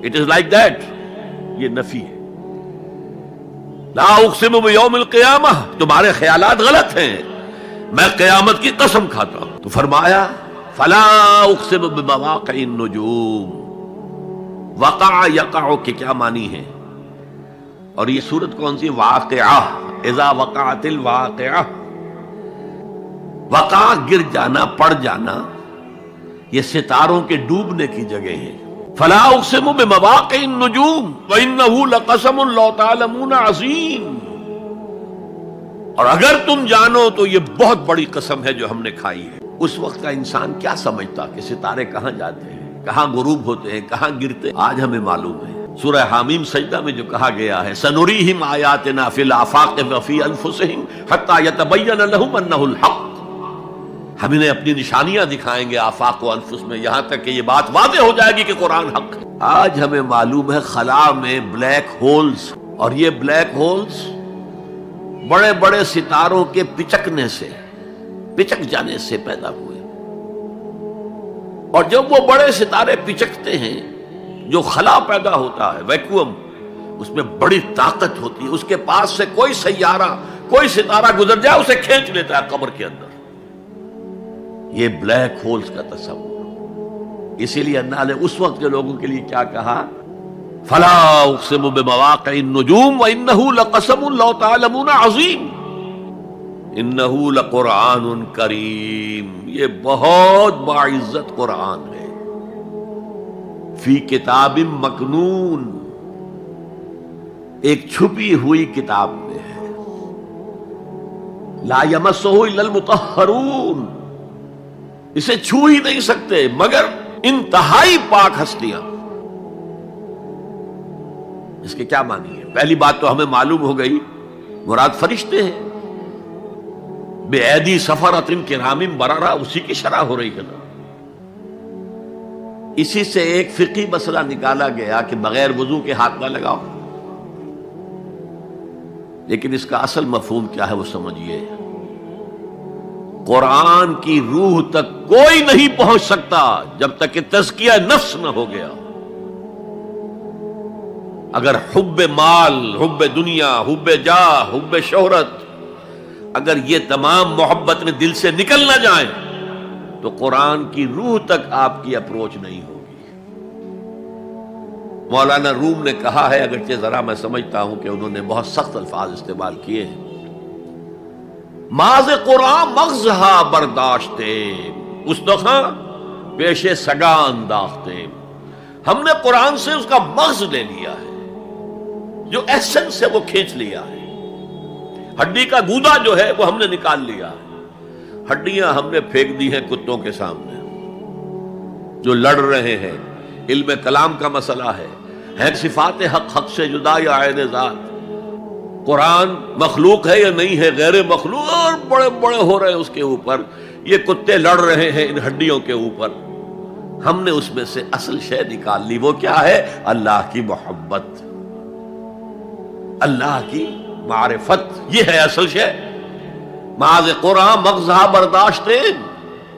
It is like that. یہ نفی ہے. لا اقسم بیوم القیامہ، تمہارے خیالات غلط ہیں، میں قیامت کی قسم کھاتا ہوں. تو فرمایا فلا اقسم بمواقع النجوم. وقع یقع کے کیا معنی ہے؟ اور یہ سورت کون سی؟ واقعہ. اذا وقعت الواقعہ. وقع گر جانا، پڑ جانا، یہ ستاروں کے ڈوبنے کی جگہ ہے. فلا اقسم بمواقع النجوم وانه لقسم لو تعلمون عظیم. اور اگر تم جانو تو یہ بہت بڑی قسم ہے جو ہم نے کھائی ہے. اس وقت کا انسان کیا سمجھتا کہ ستارے کہاں جاتے ہیں، کہاں غروب ہوتے ہیں، کہاں گرتے ہیں؟ آج ہمیں معلوم ہے. سورہ حامیم سجدہ میں جو کہا گیا ہے سنریہم آیاتنا فی الآفاق وفی انفسہم حتی یتبین لہم انہ الحق. ہم انہیں اپنی نشانیاں دکھائیں گے آفاق و انفس میں، یہاں تک کہ یہ بات واضح ہو جائے گی کہ قرآن حق ہے. آج ہمیں معلوم ہے خلا میں بلیک ہولز، اور یہ بلیک ہولز بڑے بڑے ستاروں کے پچکنے سے، پچک جانے سے پیدا ہوئے. اور جب وہ بڑے ستارے پچکتے ہیں، جو خلا پیدا ہوتا ہے ویکیوم، اس میں بڑی طاقت ہوتی ہے. اس کے پاس سے کوئی سیارہ، کوئی ستارہ گزر جائے اسے کھینچ لیتا ہے قبر کے اندر. یہ بلیک ہولز کا تصور. اسی لیے اللہ نے اس وقت کے لوگوں کے لیے کیا کہا؟ فلا اقسم بمواقع النجوم وانه لقسم لو تعلمون عظیم. انه لقرآن کریم. یہ بہت باعزت قرآن ہے. فی کتاب مکنون، ایک چھپی ہوئی کتاب میں ہے. لا یمسہ الا المطہرون، اسے چھو ہی نہیں سکتے مگر انتہائی پاک ہستیاں. اس کے کیا معنی ہے؟ پہلی بات تو ہمیں معلوم ہو گئی، مراد فرشتے ہیں. بے ایدی سفرۃ کرام بررہ، اسی کی شرح ہو رہی ہے نا. اسی سے ایک فقہی مسئلہ نکالا گیا کہ بغیر وضو کے ہاتھ نہ لگاؤ. لیکن اس کا اصل مفہوم کیا ہے وہ سمجھیے. قرآن کی روح تک کوئی نہیں پہنچ سکتا جب تک کہ تزکیہ نفس نہ ہو گیا. اگر حب مال، حب دنیا، حب جاہ، حب شہرت، اگر یہ تمام محبت میں دل سے نکل نہ جائیں تو قرآن کی روح تک آپ کی اپروچ نہیں ہوگی. مولانا روم نے کہا ہے، اگرچہ ذرا میں سمجھتا ہوں کہ انہوں نے بہت سخت الفاظ استعمال کیے ہیں، ماز قرآن مغزہا برداشتے استخاں پیش سگا انداختے. ہم نے قرآن سے اس کا مغز لے لیا ہے، جو ایسنس سے وہ کھینچ لیا ہے. ہڈی کا گودا جو ہے وہ ہم نے نکال لیا ہے. ہڈیاں ہم نے پھینک دی ہیں کتوں کے سامنے جو لڑ رہے ہیں. علم کلام کا مسئلہ ہے صفات حق حق سے جدا یا عین ذات. قرآن مخلوق ہے یا نہیں ہے، غیر مخلوق، اور بڑے بڑے ہو رہے ہیں اس کے اوپر. یہ کتے لڑ رہے ہیں ان ہڈیوں کے اوپر. ہم نے اس میں سے اصل شے نکال لی. وہ کیا ہے؟ اللہ کی محبت، اللہ کی معرفت. یہ ہے اصل شے. معاذ قرآن مغزہ برداشتے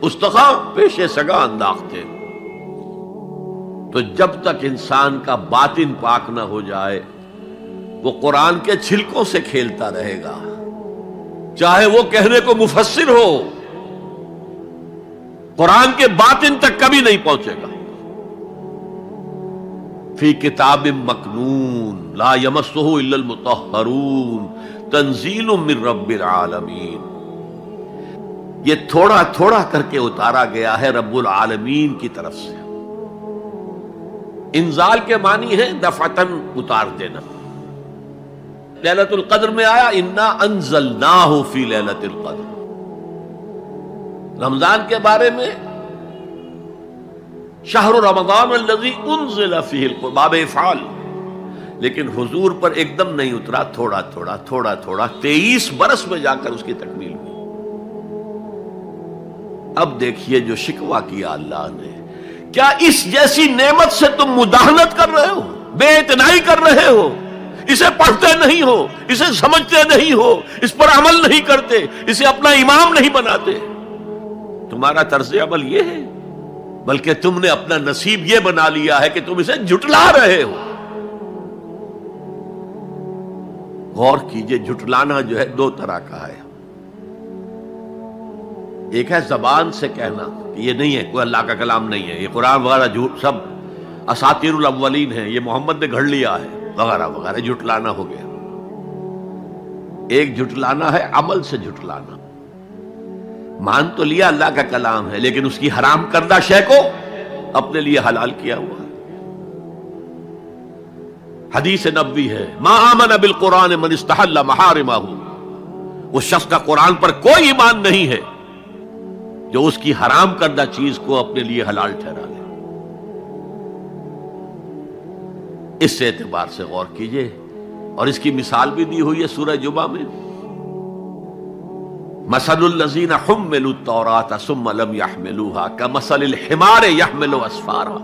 استخاں پیش سگا انداختے. تو جب تک انسان کا باطن پاک نہ ہو جائے وہ قرآن کے چھلکوں سے کھیلتا رہے گا، چاہے وہ کہنے کو مفسر ہو، قرآن کے باطن تک کبھی نہیں پہنچے گا. فی کتاب مکنون لا یمسہ الا المطہرون تنزیل من رب العالمین. یہ تھوڑا تھوڑا کر کے اتارا گیا ہے رب العالمین کی طرف سے. انزال کے معنی ہے دفعتاً اتار دینا. لیلۃ القدر میں آیا انا انزلناہ فی لیلۃ القدر. رمضان کے بارے میں شہر رمضان الذی انزل فیہ القرآن، باب افعال. لیکن حضور پر ایک دم نہیں اترا، تھوڑا تھوڑا تھوڑا تھوڑا 23 برس میں جا کر اس کی تکمیل ہوئی. اب دیکھیے جو شکوہ کیا اللہ نے، کیا اس جیسی نعمت سے تم مداہنت کر رہے ہو، بے اعتنائی کر رہے ہو، اسے پڑھتے نہیں ہو، اسے سمجھتے نہیں ہو، اس پر عمل نہیں کرتے، اسے اپنا امام نہیں بناتے. تمہارا طرز عمل یہ ہے. بلکہ تم نے اپنا نصیب یہ بنا لیا ہے کہ تم اسے جھٹلا رہے ہو۔ غور کیجئے، جھٹلانا جو ہے دو طرح کا ہے۔ ایک ہے زبان سے کہنا کہ یہ نہیں ہے، کوئی اللہ کا کلام نہیں ہے، یہ قرآن وغیرہ جھوٹ، سب اساطیر الاولین ہیں، یہ محمد نے گھڑ لیا ہے وغیرہ وغیرہ، جھٹلانا ہو گیا۔ ایک جھٹلانا ہے عمل سے جھٹلانا، مان تو لیا اللہ کا کلام ہے لیکن اس کی حرام کردہ شے کو اپنے لیے حلال کیا ہوا ہے۔ حدیث نبوی ہے، ما آمن بالقرآن من استحل محارمہ، اس شخص کا قرآن پر کوئی ایمان نہیں ہے جو اس کی حرام کردہ چیز کو اپنے لیے حلال ٹھہرا لے۔ اس سے اعتبار سے غور کیجئے، اور اس کی مثال بھی دی ہوئی ہے سورہ جمعہ میں، مثل الذین حملوا التوراۃ ثم لم يحملوها كمثل الحمار يحمل اسفارا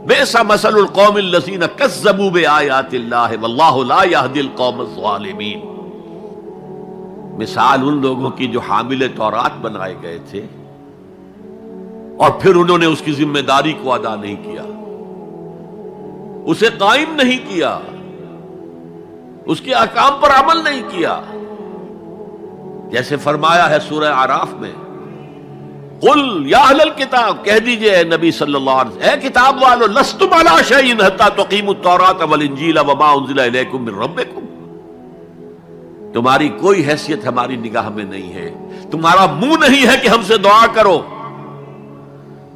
بئس مثل القوم الذین کذبوا بآیات اللہ واللہ لا يهدی القوم الظالمین۔ مثال ان لوگوں کی جو حامل تورات بنائے گئے تھے اور پھر انہوں نے اس کی ذمہ داری کو ادا نہیں کیا، اسے قائم نہیں کیا، اس کے احکام پر عمل نہیں کیا۔ جیسے فرمایا ہے سورہ اعراف میں، قل یا اہل الکتاب، کہہ دیجئے اے نبی صلی اللہ علیہ وسلم، اے کتاب والو، لستم علی شیء حتی تقیموا التوراۃ والانجیل وما انزل الیکم من ربکم، تمہاری کوئی حیثیت ہماری نگاہ میں نہیں ہے، تمہارا منہ نہیں ہے کہ ہم سے دعا کرو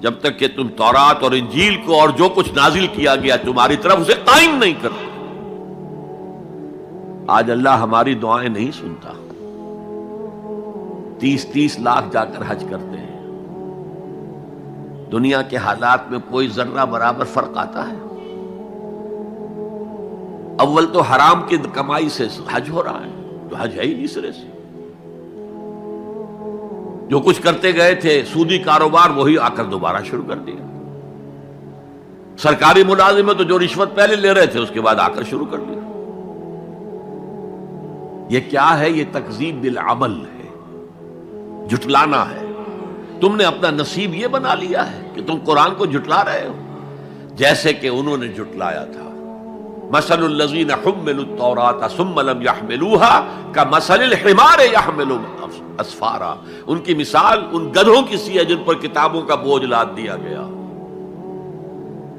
جب تک کہ تم تورات اور انجیل کو اور جو کچھ نازل کیا گیا تمہاری طرف اسے قائم نہیں کرو۔ آج اللہ ہماری دعائیں نہیں سنتا، 30 لاکھ جا کر حج کرتے ہیں، دنیا کے حالات میں کوئی ذرہ برابر فرق آتا ہے؟ اول تو حرام کی کمائی سے حج ہو رہا ہے، تو حج ہے ہی نہیں سرے سے۔ جو کچھ کرتے گئے تھے سودی کاروبار وہی آ کر دوبارہ شروع کر دیا، سرکاری ملازم تو جو رشوت پہلے لے رہے تھے اس کے بعد آ کر شروع کر دیا۔ یہ کیا ہے؟ یہ تکذیب بالعمل ہے، جھٹلانا ہے۔ تم نے اپنا نصیب یہ بنا لیا ہے کہ تم قرآن کو جھٹلا رہے ہو، جیسے کہ انہوں نے جھٹلایا تھا۔ مثل الذین حملوا التوراۃ ثم لم يحملوها كمثل الحمار يحمل اسفارا، ان کی مثال ان گدھوں کی سی ہے جن پر کتابوں کا بوجھ لاد دیا گیا۔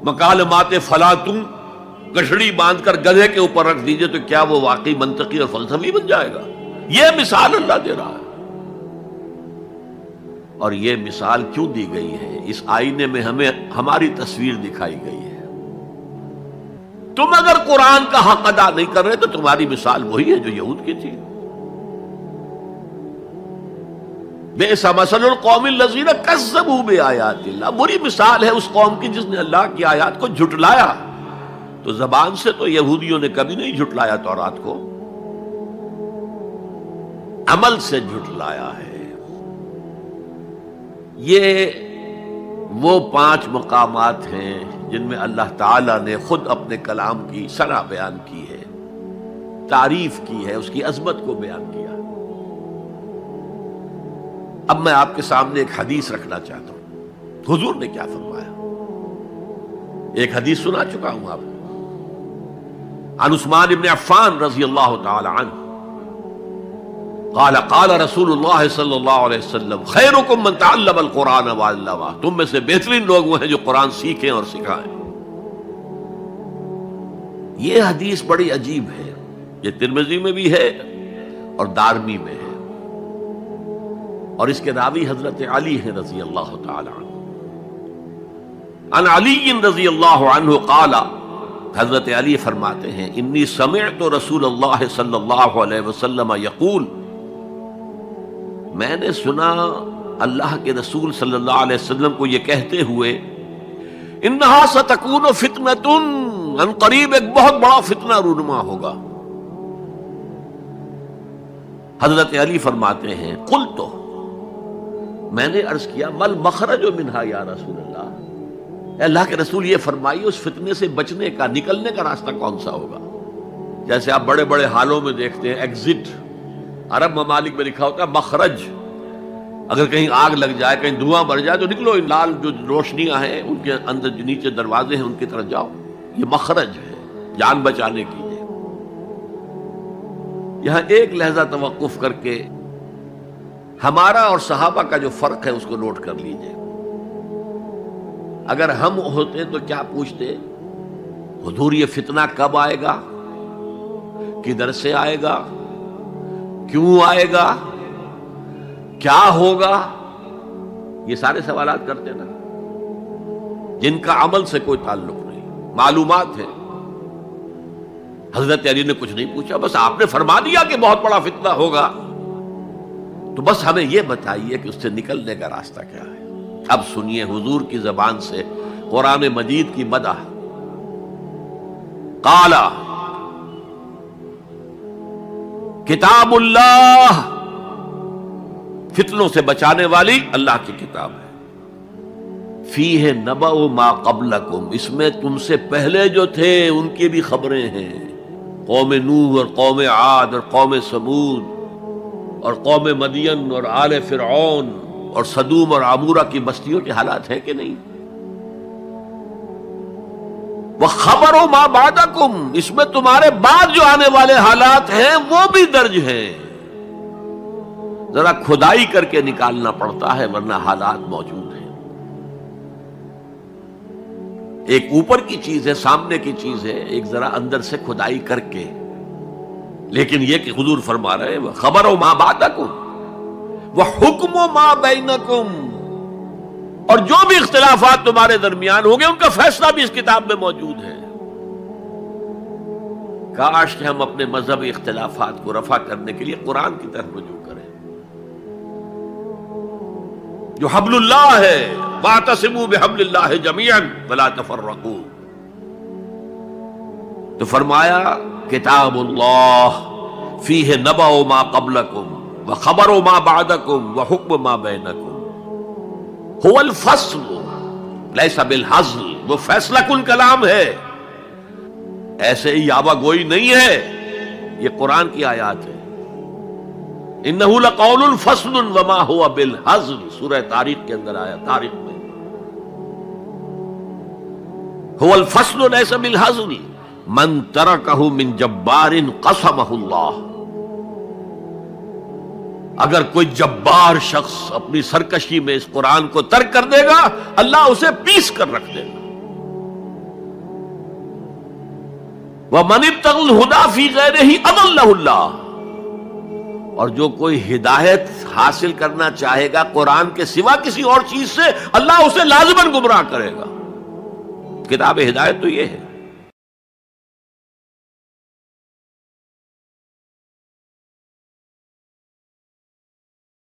مکالمات فلاں تم کشڑی باندھ کر گدھے کے اوپر رکھ دیجئے تو کیا وہ واقعی منطقی اور فلسفی بن جائے گا؟ یہ مثال اللہ دے رہا ہے۔ اور یہ مثال کیوں دی گئی ہے؟ اس آئینے میں ہمیں ہماری تصویر دکھائی گئی ہے۔ تم اگر قرآن کا حق ادا نہیں کر رہے تو تمہاری مثال وہی ہے جو یہود کی تھی۔ بئس مثل القوم الذین کذبوا بآیات اللہ، بری مثال ہے اس قوم کی جس نے اللہ کی آیات کو جھٹلایا۔ تو زبان سے تو یہودیوں نے کبھی نہیں جھٹلایا تورات کو، عمل سے جھٹلایا ہے۔ یہ وہ 5 مقامات ہیں جن میں اللہ تعالیٰ نے خود اپنے کلام کی ثنا بیان کی ہے، تعریف کی ہے، اس کی عظمت کو بیان کیا۔ اب میں آپ کے سامنے ایک حدیث رکھنا چاہتا ہوں، حضور نے کیا فرمایا۔ ایک حدیث سنا چکا ہوں آپ کو، عن عثمان بن عفان رضی اللہ تعالی عنہ قال قال رسول اللہ صلی اللہ علیہ وسلم خیرکم من تعلم القرآن وعلمہ، تم میں سے بہترین لوگ وہ ہیں جو قرآن سیکھیں اور سکھائیں۔ یہ حدیث بڑی عجیب ہے، یہ ترمذی میں بھی ہے اور دارمی میں ہے، اور اس کے راوی حضرت علی ہیں رضی اللہ تعالی عنہ۔ عن علی رضی اللہ عنہ قال، حضرت علی فرماتے ہیں انی سمعت رسول اللہ صلی اللہ علیہ وسلم یقول، میں نے سنا اللہ کے رسول صلی اللہ علیہ وسلم کو یہ کہتے ہوئے، انہا ستکون فتنۃ، ان قریب ایک بہت بڑا فتنہ رونما ہوگا۔ حضرت علی فرماتے ہیں قلت، میں نے عرض کیا مل مخرج منہا یا رسول اللہ، اے اللہ کے رسول یہ فرمائیے اس فتنے سے بچنے کا، نکلنے کا راستہ کون سا ہوگا؟ جیسے آپ بڑے بڑے حالوں میں دیکھتے ہیں ایگزٹ، عرب ممالک میں لکھا ہوتا ہے مخرج، اگر کہیں آگ لگ جائے، کہیں دھواں بڑھ جائے تو نکلو، لال جو روشنیاں ہیں ان کے اندر جو نیچے دروازے ہیں ان کی طرف جاؤ، یہ مخرج ہے جان بچانے کی ہے۔ یہاں ایک لحظہ توقف کر کے ہمارا اور صحابہ کا جو فرق ہے اس کو نوٹ کر لیجئے۔ اگر ہم ہوتے تو کیا پوچھتے؟ حضور یہ فتنہ کب آئے گا، کدھر سے آئے گا، کیوں آئے گا، کیا ہوگا؟ یہ سارے سوالات کرتے نا، جن کا عمل سے کوئی تعلق نہیں، معلومات ہے۔ حضرت علی نے کچھ نہیں پوچھا، بس آپ نے فرما دیا کہ بہت بڑا فتنہ ہوگا، تو بس ہمیں یہ بتائیے کہ اس سے نکلنے کا راستہ کیا ہے۔ اب سنیے حضور کی زبان سے قرآن مجید کی مدح۔ قال کتاب اللہ، فتنوں سے بچانے والی اللہ کی کتاب ہے۔ فیہ نبأ ما قبلکم، اس میں تم سے پہلے جو تھے ان کی بھی خبریں ہیں، قوم نوح اور قوم عاد اور قوم سمود اور قوم مدین اور آل فرعون اور سدوم اور عمورہ کی بستیوں کے حالات ہیں کہ نہیں؟ وَخَبَرُ مَا بَعْدَكُمْ، اس میں تمہارے بعد جو آنے والے حالات ہیں وہ بھی درج ہیں، ذرا کھدائی کر کے نکالنا پڑتا ہے ورنہ حالات موجود ہیں۔ ایک اوپر کی چیز ہے، سامنے کی چیز ہے، ایک ذرا اندر سے کھدائی کر کے، لیکن یہ کہ حضور فرما رہے ہیں خبر ما بعدکم وحکم ما بینکم، اور جو بھی اختلافات تمہارے درمیان ہوں گے ان کا فیصلہ بھی اس کتاب میں موجود ہے۔ کاش کہ ہم اپنے مذہبی اختلافات کو رفع کرنے کے لیے قرآن کی طرف رجوع کریں، جو حبل اللہ ہے، واعتصموا بحبل اللہ جميعا ولا تفرقوا۔ تو فرمایا کتاب اللہ فیہ نبأ ما قبلکم وخبر ما بعدکم وحکم ما بینکم، هو الفصل لیس بالحزل، وہ فیصلہ کن کلام ہے، ایسے ہی یابہ گوئی نہیں ہے، یہ قرآن کی آیات ہے۔ انہ لقول فصل وما هو بالحزل، سورہ تاریخ کے اندر آیا، تاریخ میں هو الفصل لیس بالحزل من ترکہ من جبار قسمہ اللہ، اگر کوئی جبار شخص اپنی سرکشی میں اس قرآن کو ترک کر دے گا اللہ اسے پیس کر رکھ دے گا۔ وَمَنِ ابْتَغَى الْهُدَى فِي غَيْرِهِ أَضَلَّهُ اللَّهُ، اور جو کوئی ہدایت حاصل کرنا چاہے گا قرآن کے سوا کسی اور چیز سے، اللہ اسے لازماً گمراہ کرے گا۔ کتاب ہدایت تو یہ ہے۔